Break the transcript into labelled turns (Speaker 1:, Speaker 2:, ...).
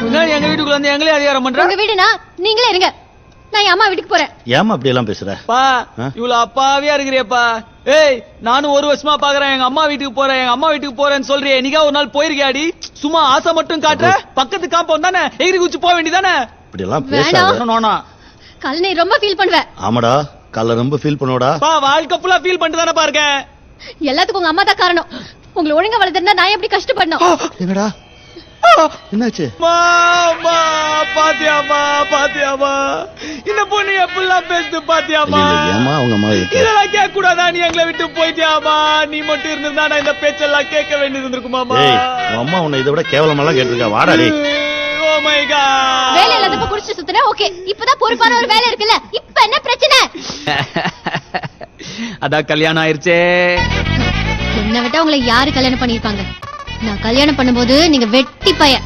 Speaker 1: எங்க வீட்டுக்குள்ள வந்து எங்களே அதிகாரம் பண்ற?
Speaker 2: உங்க வீடுனா நீங்களே இருங்க, நான் என் அம்மா வீட்டுக்கு போறேன்.
Speaker 3: ஏமா அப்படி எல்லாம் பேசுற?
Speaker 1: பா இவ்வளவு அப்பாவியா இருக்கிறியப்பா. ஏய் நானும் ஒரு வருஷமா பாக்குறேன், எங்க அம்மா வீட்டுக்கு போறேன்னு சொல்றியே, என்னைக்கா ஒரு நாள் போயிருக்கியாடி? சும்மா ஆசை மட்டும் காட்டுற. பக்கத்து காம்பவுண்ட் தானே, எகிரி குச்சி போக வேண்டியதானே.
Speaker 3: இப்படி எல்லாம் பேசாத.
Speaker 2: கல் நீ ரொம்ப ஃபீல் பண்ணுவ.
Speaker 3: ஆமாடா, கல்ல ரொம்ப ஃபீல் பண்ணுவடா.
Speaker 1: பா வாழ்க்கை ஃபுல்லா ஃபீல் பண்ணிட்டு தானே பாருங்க.
Speaker 2: எல்லாத்துக்கும் உங்க அம்மா தான் காரணம். உங்களை ஒழுங்கா வளர்த்திருந்தா நான் எப்படி கஷ்டப்படணும்?
Speaker 3: என்னடா என்னாச்சு?
Speaker 1: பாத்தியாமா இந்த பொண்ணு எப்படிலாம் பேசுது பாத்தியாமா?
Speaker 3: ஏமா அவங்க அம்மா
Speaker 1: இதெல்லாம் கேட்க கூடாதா? நீ எங்களை விட்டு போயிட்டியாமா? நீ மட்டும் இருந்திருந்தா நான் இந்த பேச்செல்லாம் கேட்க வேண்டியது இருந்திருக்குமாமா.
Speaker 3: உங்க அம்மா உன்னை இதை விட கேவலமெல்லாம் கேட்டிருக்கா. வாடா டேய்.
Speaker 1: Oh my God.
Speaker 2: வேலை இல்லாதப்ப குடிச்சு சுத்துற. ஓகே, இப்பதான் பொறுப்பான ஒரு வேலை இருக்குல்ல, இப்ப என்ன பிரச்சனை?
Speaker 1: அதான் கல்யாணம் ஆயிருச்சே.
Speaker 2: என்ன விட்டா உங்களை யாரு கல்யாணம் பண்ணிருப்பாங்க? நான் கல்யாணம் பண்ணும்போது நீங்க வெட்டி பையன்.